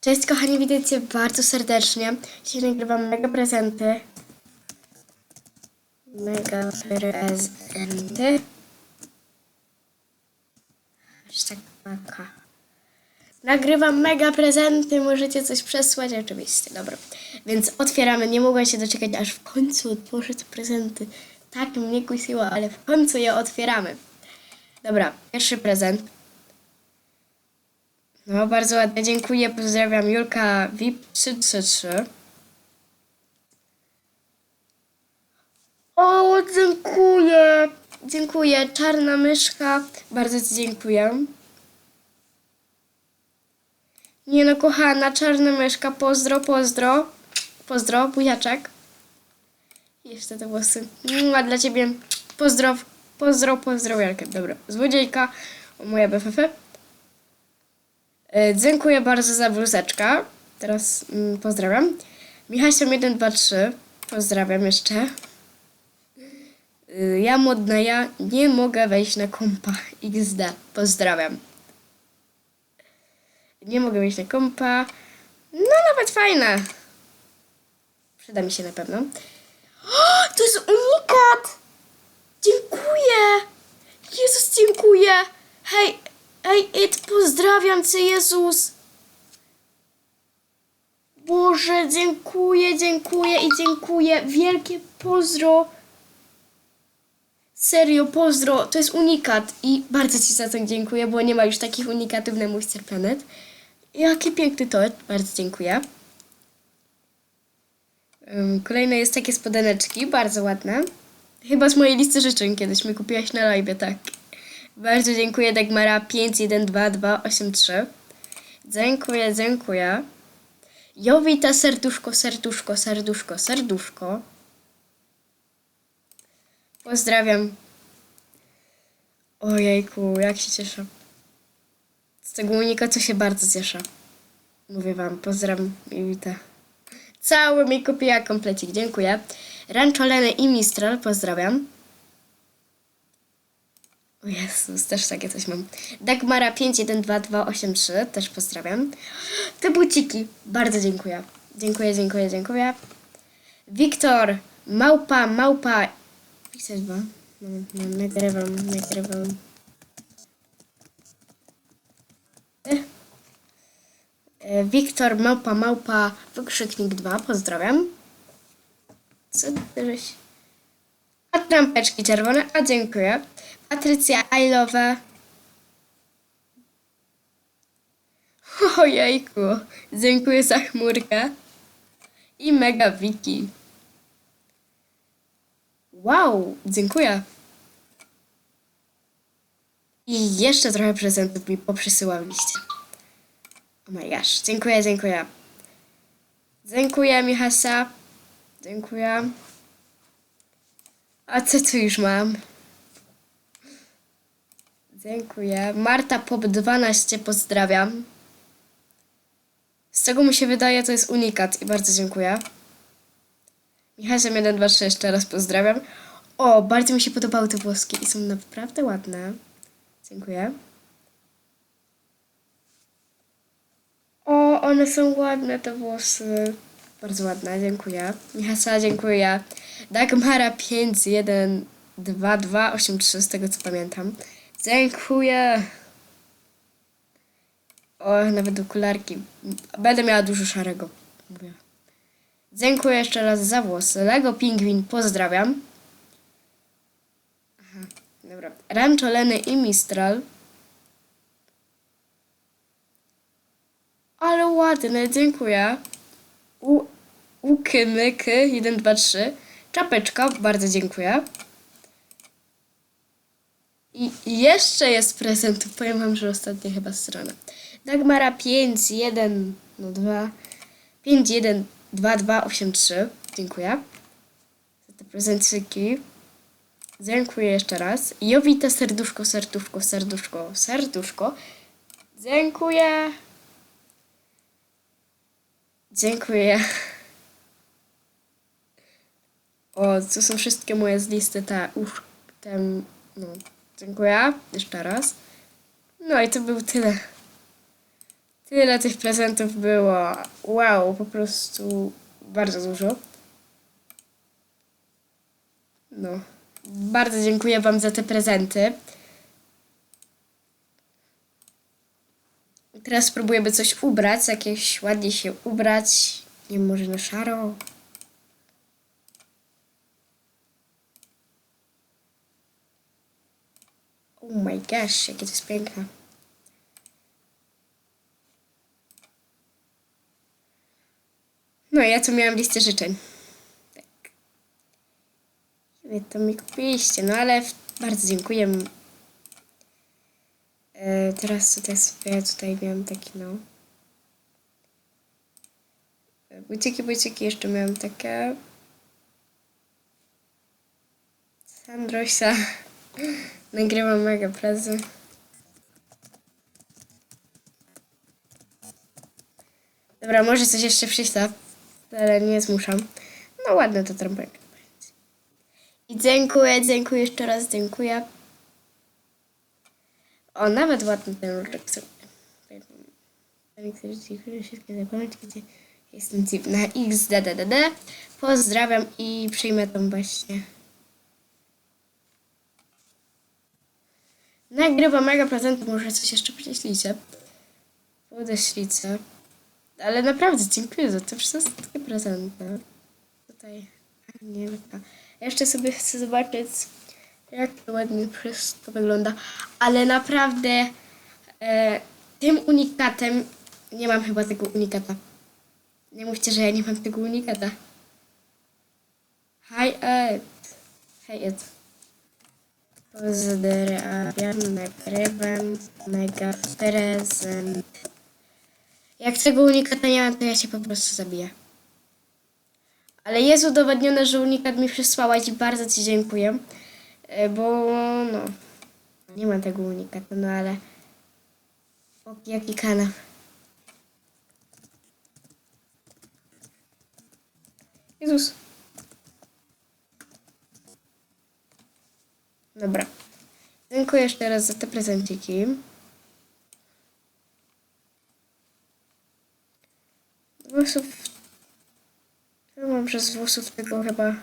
Cześć kochani, witajcie bardzo serdecznie. Dzisiaj nagrywam mega prezenty. Hashtag maka. Nagrywam mega prezenty, możecie coś przesłać? Oczywiście, dobra. Więc otwieramy, nie mogłem się doczekać, aż w końcu otworzę te prezenty. Tak mnie kusiło, ale w końcu je otwieramy. Dobra, pierwszy prezent. No, bardzo ładnie, dziękuję, pozdrawiam Julka VIP 333. O, dziękuję, dziękuję, czarna myszka, bardzo ci dziękuję. Nie no, kochana, czarna myszka, pozdro, pozdro, pozdro, buziaczek. Jeszcze te włosy, a dla ciebie, pozdro, pozdro, pozdro, wielkie, dobra, złodziejka, moja BFF. Dziękuję bardzo za bluzeczkę. Teraz pozdrawiam. Michasią 123. Pozdrawiam jeszcze. Ja modna, ja nie mogę wejść na kompa XD. Pozdrawiam. Nie mogę wejść na kompa. No nawet fajne. Przyda mi się na pewno. O, to jest unikat! Dziękuję! Jezus, dziękuję! Hej, pozdrawiam cię, Jezus! Boże, dziękuję, dziękuję i dziękuję. Wielkie pozdro. Serio, pozdro. To jest unikat i bardzo ci za to dziękuję, bo nie ma już takich unikatów na Monster Planet. Jaki piękny tort. Bardzo dziękuję. Kolejne jest takie spodeneczki, bardzo ładne. Chyba z mojej listy życzeń kiedyś mi kupiłaś na live, tak. Bardzo dziękuję, Dagmara 512283. Dziękuję, dziękuję. Jowita, serduszko, serduszko, serduszko, serduszko. Pozdrawiam. Ojejku, jak się cieszę. Z tego unika, co się bardzo cieszę. Mówię wam, pozdrawiam Jowita. Cały mi kupiła komplecik, dziękuję. Rancholeny i Mistral, pozdrawiam. O Jezus, też takie coś mam. Dagmara 512283, też pozdrawiam. Te buciki, bardzo dziękuję. Dziękuję, dziękuję, dziękuję. Wiktor, małpa. Wiktor 2. Nagrywam. Wiktor, małpa, wykrzyknik 2, pozdrawiam. Co ty żeś? A trampeczki czerwone, a dziękuję. Patrycja, I love. Ojejku, dziękuję za chmurkę. I mega Wiki. Wow, dziękuję. I jeszcze trochę prezentów mi poprzysyłaliście. Oh my gosh, dziękuję, dziękuję. Dziękuję, Michasa. Dziękuję. A co tu już mam? Dziękuję. Marta Pop 12, pozdrawiam. Z czego mu się wydaje, to jest unikat i bardzo dziękuję. Michasem 123 jeszcze raz pozdrawiam. O, bardzo mi się podobały te włoski i są naprawdę ładne. Dziękuję. O, one są ładne, te włosy. Bardzo ładne, dziękuję. Michasa, dziękuję. Dagmara 512283, z tego co pamiętam. Dziękuję. O, nawet okularki. Będę miała dużo szarego. Mówię. Dziękuję jeszcze raz za włosy. Lego Pingwin, pozdrawiam. Aha, dobra. Rancholeny i Mistral. Ale ładne, dziękuję. Myky 123. Czapeczka, bardzo dziękuję. I jeszcze jest prezent, powiem wam, że ostatnia chyba strona. Dagmara 512283. Dziękuję za te prezentyki. Dziękuję jeszcze raz. Jowita, serduszko. Dziękuję. Dziękuję. O, to są wszystkie moje z listy, no, dziękuję, jeszcze raz. No i to był tyle. Tyle tych prezentów było. Wow, po prostu bardzo dużo. No. Bardzo dziękuję wam za te prezenty. Teraz spróbujemy coś ubrać, jakieś ładnie się ubrać. Nie wiem, może na szaro. Oh my gosh, jakie to jest piękne. No ja tu miałam listę życzeń. Tak. Wy to mi kupiliście, no ale bardzo dziękuję. Teraz tutaj miałam taki no. Buciki, jeszcze miałam takie. Sandrosia. Nagrywam mega prezy. Dobra, może coś jeszcze przyślę, ale nie zmuszam. No ładne to trąbek. I dziękuję jeszcze raz, dziękuję. O, nawet ładny ten różek sobie. Wszystkie zapomnieć, gdzie jestem na XDDD. Pozdrawiam i przyjmę tą właśnie. Nagrywam mega prezenty, może coś jeszcze przyślijcie. Podeślijcie. Ale naprawdę dziękuję za te wszystkie prezenty. Tutaj nie wypa. Jeszcze sobie chcę zobaczyć, jak to ładnie wszystko wygląda. Ale naprawdę tym unikatem nie mam chyba tego unikata. Nie mówcie, że ja nie mam tego unikata. Hi Ed. Hej Ed. Pozdrawiam, nagrywam mega prezent. Jak tego unikata nie mam, to ja się po prostu zabiję. Ale jest udowodnione, że unikat mi przysłałaś i bardzo ci dziękuję. Bo no, nie mam tego unikata, no ale jaki kanał. Jezus. Dobra. Dziękuję jeszcze raz za te prezenciki. Włosów. Ja mam przez włosów tego chyba.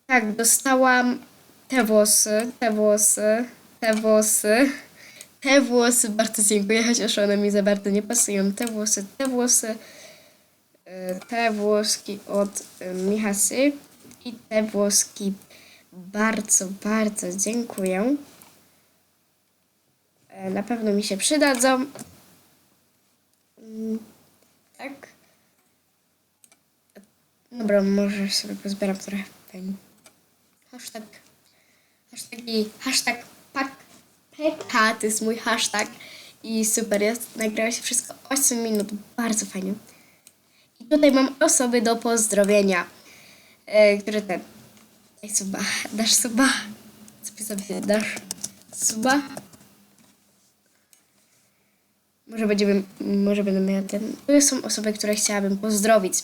Tak, dostałam te włosy. Bardzo dziękuję, chociaż one mi za bardzo nie pasują. Te włoski od Michasy i te włoski bardzo dziękuję. Na pewno mi się przydadzą. Tak. Dobra, może sobie pozbieram trochę fajnie. Hashtag PK to jest mój hashtag. I super, nagrało się wszystko 8 minut. Bardzo fajnie. I tutaj mam osoby do pozdrowienia. Które ten... Daj suba. Dasz suba? Sobie dasz suba? Może będę miała ten... To są osoby, które chciałabym pozdrowić.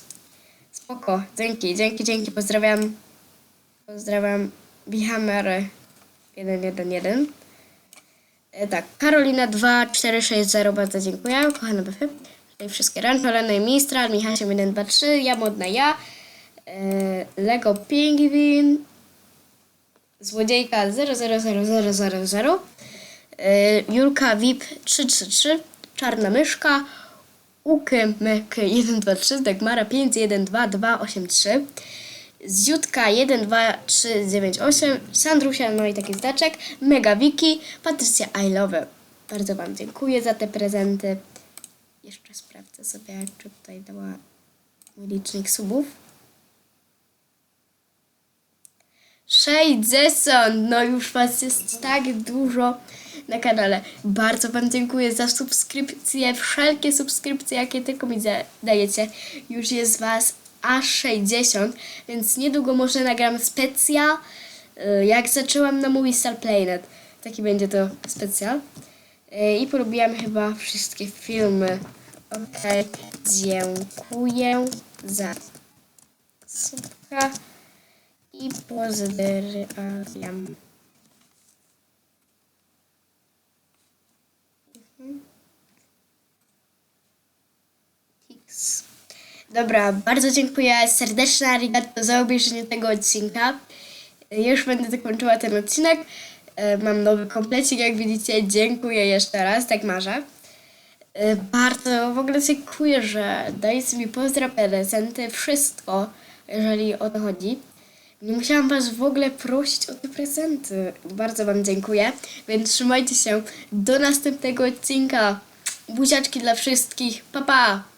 Spoko. Dzięki. Pozdrawiam Bihammer 111. Tak, Karolina 2460, bardzo dziękuję. Kochana BF. Tutaj wszystkie Rancho, Lena Mistral, Michał 123, ja modna ja. Lego Pingwin. Złodziejka 000000. Julka VIP 333. Czarna myszka. Ukmyk 123. Dagmara 512283. Ziutka 12398, Sandrusia, no i taki znaczek, Mega Wiki, Patrycja I Love. Bardzo wam dziękuję za te prezenty. Jeszcze sprawdzę sobie, czy tutaj dała mój licznik subów. 60, no już was jest tak dużo na kanale. Bardzo wam dziękuję za subskrypcje, wszelkie subskrypcje, jakie tylko mi dajecie. Już jest was aż 60, więc niedługo może nagram specjal, jak zaczęłam na mój Star Planet. Taki będzie to specjal. I porobiłam chyba wszystkie filmy. Okej, dziękuję za subka i pozdrawiam. Dobra, bardzo dziękuję. Serdeczne arigato za obejrzenie tego odcinka. Już będę dokończyła ten odcinek. Mam nowy komplecik, jak widzicie. Dziękuję jeszcze raz, tak marzę. Bardzo w ogóle dziękuję, że dajecie mi pozdro, prezenty, wszystko, jeżeli o to chodzi. Nie musiałam was w ogóle prosić o te prezenty. Bardzo wam dziękuję. Więc trzymajcie się. Do następnego odcinka. Buziaczki dla wszystkich. Pa, pa!